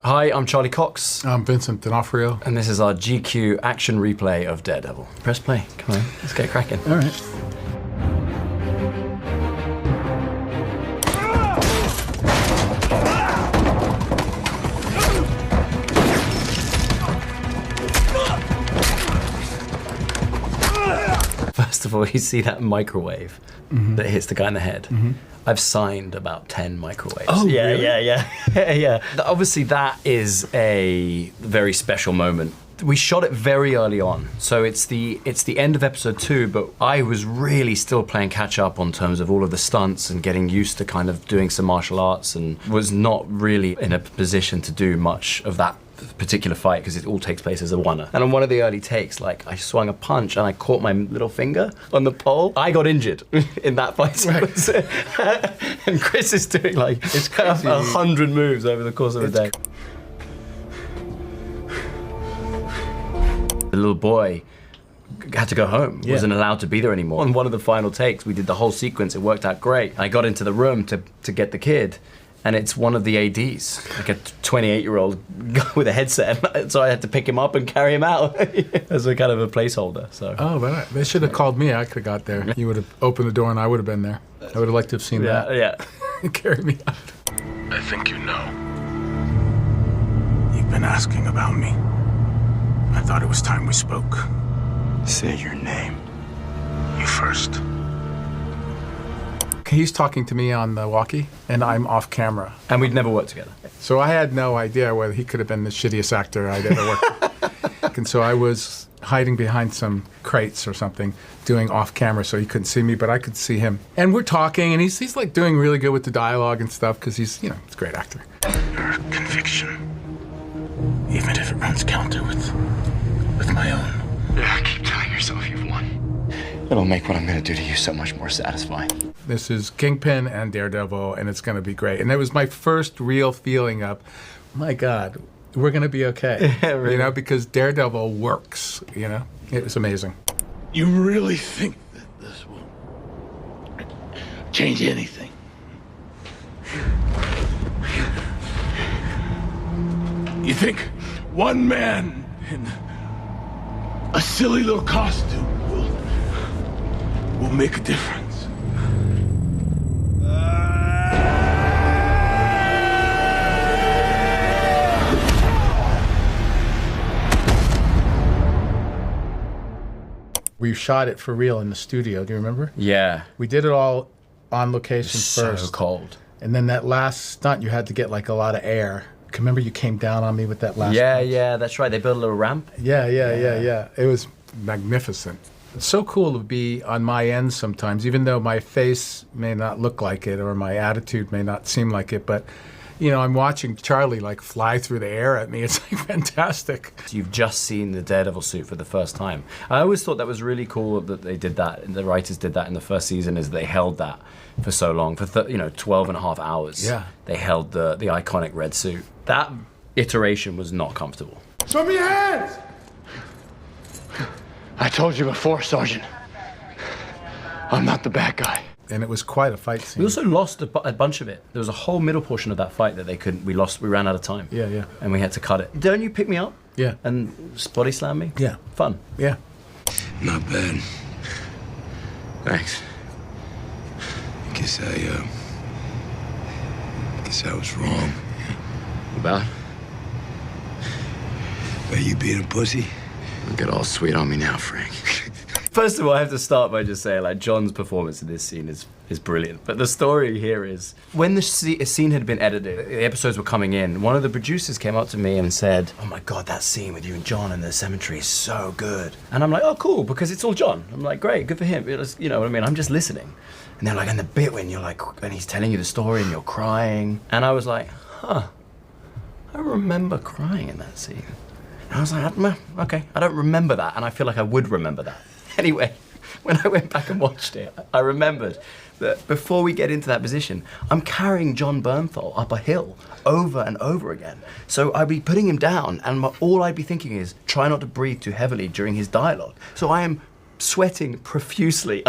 Hi, I'm Charlie Cox. I'm Vincent D'Onofrio. And this is our GQ action replay of Daredevil. Press play. Come on, let's get cracking. All right. First of all, you see that microwave that hits the guy in the head. I've signed about 10 microwaves. Oh, yeah, really? yeah. Obviously, that is a very special moment. We shot it very early on, so it's the end of episode 2, but I was really still playing catch up on terms of all of the stunts and getting used to kind of doing some martial arts, and was not really in a position to do much of that particular fight because it all takes place as a one-er. And on one of the early takes, like, I swung a punch and I caught my little finger on the pole. I got injured in that fight sequence. And Chris is doing like It's crazy. 100 moves over the course of a day. The little boy had to go home, wasn't allowed to be there anymore. On one of the final takes, we did the whole sequence, it worked out great. I got into the room to get the kid, and it's one of the ADs, like a 28-year-old guy with a headset, so I had to pick him up and carry him out as a kind of a placeholder. So. Oh, but they should have called me. I could have got there. You would have opened the door and I would have been there. I would have liked to have seen that. Yeah. Carry me out. I think you know. You've been asking about me. I thought it was time we spoke. Say your name. You first. He's talking to me on the walkie, and I'm off camera. And we'd never worked together. So I had no idea whether he could have been the shittiest actor I'd ever worked with. And so I was hiding behind some crates or something, doing off camera so he couldn't see me, but I could see him. And we're talking, and he's like doing really good with the dialogue and stuff, because he's a great actor. Your conviction, even if it runs counter with my own. Yeah, keep telling yourself you've won. It'll make what I'm gonna do to you so much more satisfying. This is Kingpin and Daredevil, and it's going to be great. And it was my first real feeling of, my God, we're going to be okay. Yeah, really. Because Daredevil works, It was amazing. You really think that this will change anything? You think one man in a silly little costume will make a difference? We shot it for real in the studio. Do you remember? Yeah. We did it all on location first. So cold. And then that last stunt, you had to get like a lot of air. Remember you came down on me with that last Yeah, punch? yeah, that's right. They built a little ramp. Yeah. It was magnificent. It's so cool to be on my end sometimes, even though my face may not look like it or my attitude may not seem like it, but I'm watching Charlie like fly through the air at me. It's like fantastic. You've just seen the Daredevil suit for the first time. I always thought that was really cool that they did that, and the writers did that in the first season, is they held that for so long, for 12 and a half hours. Yeah. They held the iconic red suit. That iteration was not comfortable. Show me your hands! I told you before, Sergeant. I'm not the bad guy. And it was quite a fight scene. We also lost a bunch of it. There was a whole middle portion of that fight that we ran out of time. Yeah. And we had to cut it. Don't you pick me up? Yeah. And body slam me? Yeah. Fun. Yeah. Not bad. Thanks. Guess I was wrong. About? About you being a pussy? Don't get all sweet on me now, Frank. First of all, I have to start by just saying, like, John's performance in this scene is brilliant. But the story here is, when the scene had been edited, the episodes were coming in, one of the producers came up to me and said, "Oh my God, that scene with you and John in the cemetery is so good." And I'm like, "Oh, cool, because it's all John." I'm like, "Great, good for him." You know what I mean? I'm just listening. And they're like, and the bit when you're like, and he's telling you the story and you're crying. And I was like, I remember crying in that scene. And I was like, okay, I don't remember that. And I feel like I would remember that. Anyway, when I went back and watched it, I remembered that before we get into that position, I'm carrying John Bernthal up a hill over and over again. So I'd be putting him down, and all I'd be thinking is, try not to breathe too heavily during his dialogue. So I am sweating profusely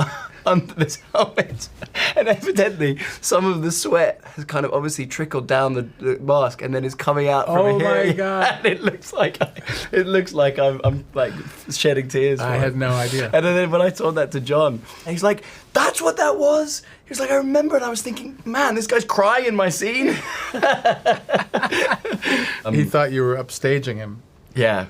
under this helmet. And evidently, some of the sweat has kind of obviously trickled down the mask and then is coming out from here. Oh my God. And it looks like I'm like shedding tears. I had no idea. And then when I told that to John, he's like, "That's what that was?" He was like, "I remember," and I was thinking, "Man, this guy's crying in my scene." He thought you were upstaging him. Yeah.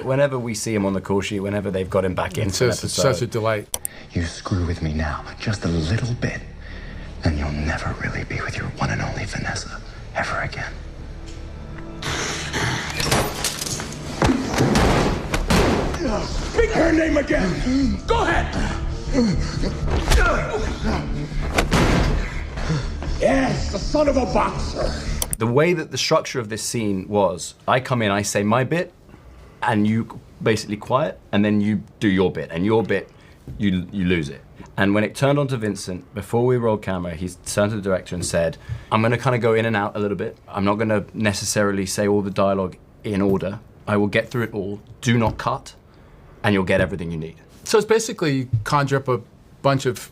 Whenever we see him on the call sheet, whenever they've got him back into an It's episode, such a delight. You screw with me now, just a little bit, and you'll never really be with your one and only Vanessa ever again. Speak her name again. Go ahead. Yes, the son of a boxer. the way that the structure of this scene was, I come in, I say my bit, and you basically quiet, and then you do your bit, and your bit, you lose it. And when it turned on to Vincent, before we rolled camera, he turned to the director and said, I'm gonna kind of go in and out a little bit. I'm not gonna necessarily say all the dialogue in order. I will get through it all. Do not cut, and you'll get everything you need. So it's basically conjure up a bunch of,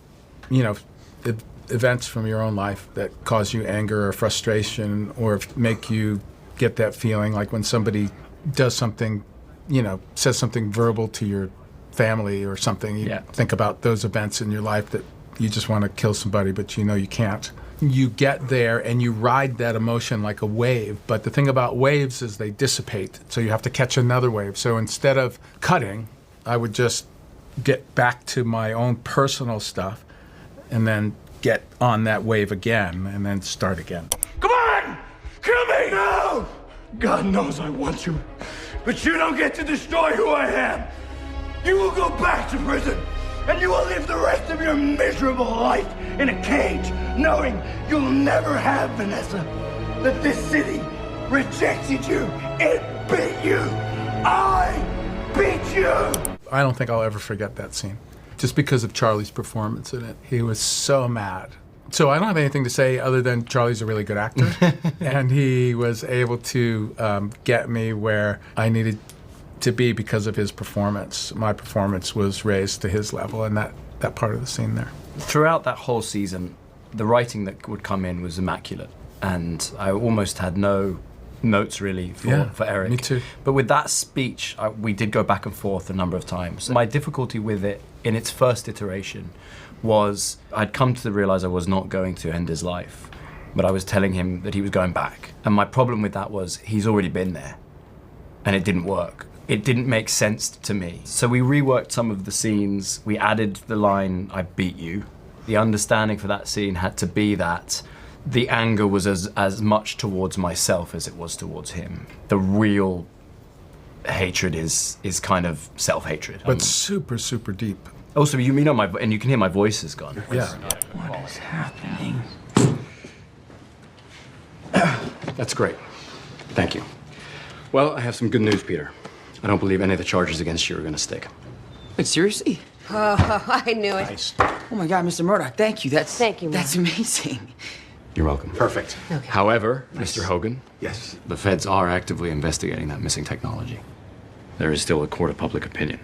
events from your own life that cause you anger or frustration or make you get that feeling like when somebody does something, says something verbal to your family or something, you think about those events in your life that you just want to kill somebody, but you can't. You get there and you ride that emotion like a wave, but the thing about waves is they dissipate, so you have to catch another wave. So instead of cutting, I would just get back to my own personal stuff and then get on that wave again and then start again. Come on! Kill me! No! God knows I want you, but you don't get to destroy who I am. You will go back to prison, and you will live the rest of your miserable life in a cage, knowing you'll never have Vanessa. That this city rejected you. It beat you. I beat you. I don't think I'll ever forget that scene, just because of Charlie's performance in it. He was so mad. So I don't have anything to say other than Charlie's a really good actor, and he was able to get me where I needed to be because of his performance. My performance was raised to his level, and that part of the scene there. Throughout that whole season, the writing that would come in was immaculate, and I almost had no notes really for Eric. Me too. But with that speech, we did go back and forth a number of times. My difficulty with it in its first iteration was I'd come to realize I was not going to end his life, but I was telling him that he was going back. And my problem with that was he's already been there, and it didn't work. It didn't make sense to me. So we reworked some of the scenes. We added the line, I beat you. The understanding for that scene had to be that the anger was as much towards myself as it was towards him. The real hatred is kind of self-hatred. But super, super deep. Also, you know and you can hear my voice is gone. Yeah. What is happening? That's great. Thank you. Well, I have some good news, Peter. I don't believe any of the charges against you are going to stick. Wait, seriously? Oh, I knew it. Nice. Oh my God, Mr. Murdoch, thank you. Thank you, That's amazing. You're welcome. Perfect. Okay. However, Mr. Hogan, Yes. the feds are actively investigating that missing technology. There is still a court of public opinion.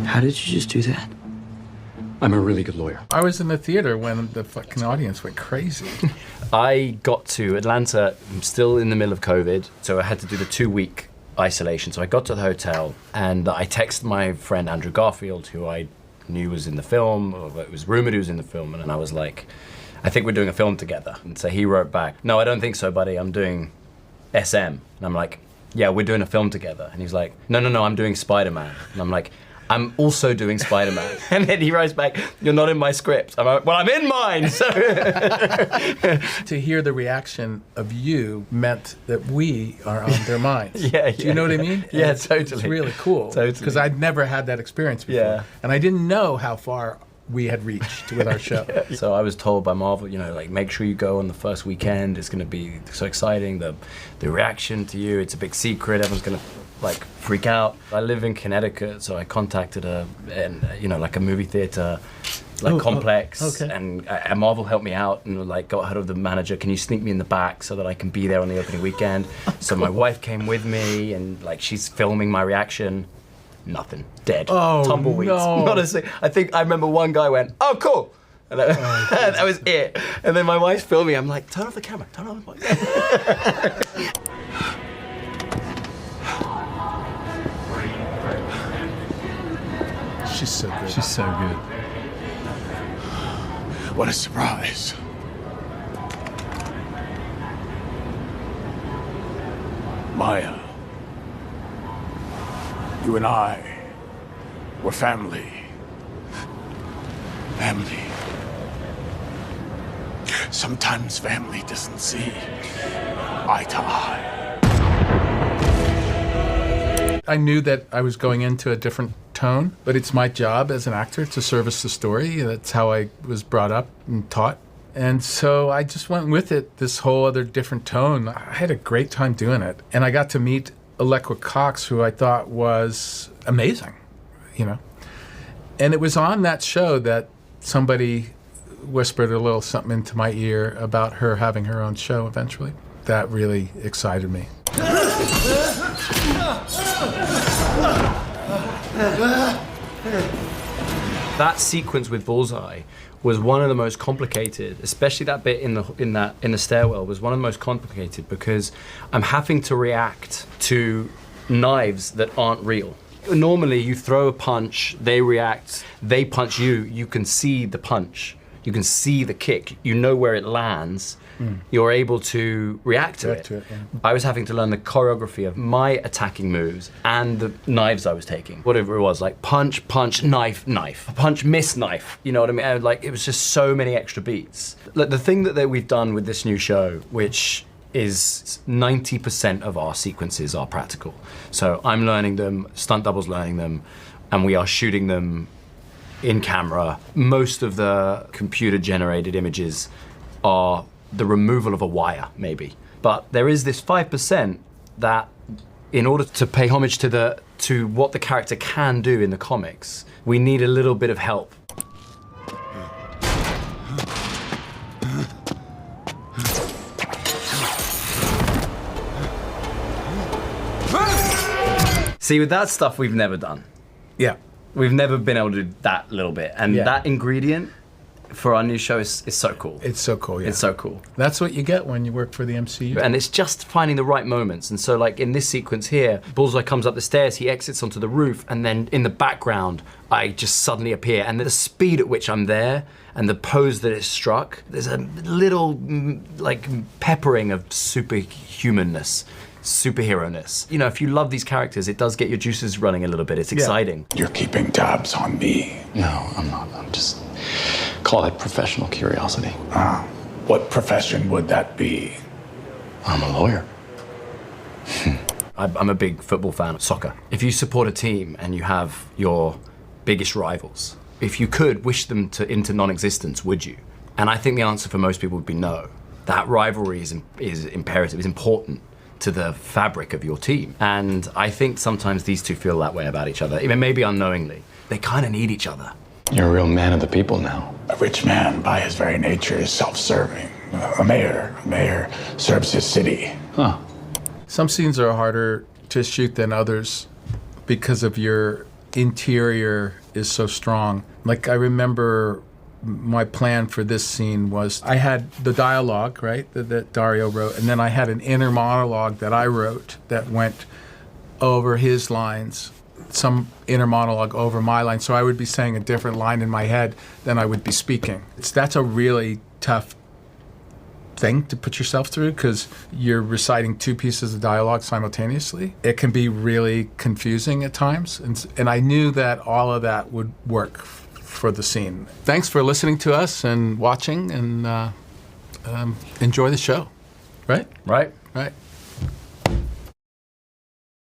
How did you just do that? I'm a really good lawyer. I was in the theater when the fucking audience went crazy. I got to Atlanta, I'm still in the middle of COVID, so I had to do the 2-week isolation. So I got to the hotel and I texted my friend Andrew Garfield, who I knew was in the film, or it was rumored he was in the film, and I was like, I think we're doing a film together. And so he wrote back, no, I don't think so, buddy, I'm doing SM. And I'm like, yeah, we're doing a film together. And he's like, no, I'm doing Spider-Man. And I'm like, I'm also doing Spider-Man. And then he writes back, you're not in my script. I'm like, well, I'm in mine. So To hear the reaction of you meant that we are on their minds. Yeah, Do you know what I mean? Yeah, It's totally. really cool. Totally. Because I'd never had that experience before. Yeah. And I didn't know how far we had reached with our show. So I was told by Marvel, make sure you go on the first weekend. It's going to be so exciting. The reaction to you, it's a big secret. Everyone's going to freak out. I live in Connecticut, so I contacted a movie theater like complex. okay. And Marvel helped me out and like got hold of the manager. Can you sneak me in the back so that I can be there on the opening weekend? So my wife came with me, and like she's filming my reaction. Nothing. Dead. Oh, Tumbleweeds. no. Honestly, I remember one guy went, "Oh, cool." And that was it. And then my wife's filming. I'm like, turn off the camera. Turn off the camera. She's so good. She's so good. What a surprise. Maya, you and I were family. Family. Sometimes family doesn't see eye to eye. I knew that I was going into a different tone, but it's my job as an actor to service the story. That's how I was brought up and taught. And so I just went with it, this whole other different tone. I had a great time doing it. And I got to meet Allequa Cox, who I thought was amazing, you know. And it was on that show that somebody whispered a little something into my ear about her having her own show eventually. That really excited me. That sequence with Bullseye was one of the most complicated, especially that bit in the stairwell was one of the most complicated because I'm having to react to knives that aren't real. Normally you throw a punch, they react, they punch you, you can see the punch, you can see the kick, you know where it lands. You're able to react to it. Yeah. I was having to learn the choreography of my attacking moves and the knives I was taking. Whatever it was, like punch, punch, knife, knife. Punch, miss, knife. You know what I mean? Like, it was just so many extra beats. Like, the thing that we've done with this new show, which is 90% of our sequences are practical. So I'm learning them, stunt double's learning them, and we are shooting them in camera. Most of the computer-generated images are the removal of a wire, maybe. But there is this 5% that, in order to pay homage to what the character can do in the comics, we need a little bit of help. See, with that stuff, we've never done. Yeah. We've never been able to do that little bit. And Yeah. that ingredient for our new show is so cool. It's so cool, yeah. It's so cool. That's what you get when you work for the MCU. And it's just finding the right moments. And so, like in this sequence here, Bullseye comes up the stairs, he exits onto the roof, and then in the background, I just suddenly appear. And the speed at which I'm there and the pose that it's struck, there's a little like peppering of superhumanness, superhero-ness. You know, if you love these characters, it does get your juices running a little bit. It's exciting. You're keeping tabs on me. No, I'm not. I'm just call it professional curiosity. What profession would that be? I'm a lawyer. I'm a big football fan of soccer. If you support a team and you have your biggest rivals, if you could wish them into non-existence, would you? And I think the answer for most people would be no. That rivalry is imperative, is important to the fabric of your team. And I think sometimes these two feel that way about each other, even maybe unknowingly. They kind of need each other. You're a real man of the people now. A rich man, by his very nature, is self-serving. A mayor serves his city. Huh. Some scenes are harder to shoot than others because of your interior is so strong. Like, I remember my plan for this scene was I had the dialogue, right, that Dario wrote, and then I had an inner monologue that I wrote that went over his lines, some inner monologue over my line. So I would be saying a different line in my head than I would be speaking. That's a really tough thing to put yourself through because you're reciting two pieces of dialogue simultaneously. It can be really confusing at times. And I knew that all of that would work for the scene. Thanks for listening to us and watching, and enjoy the show. Right? Right? Right.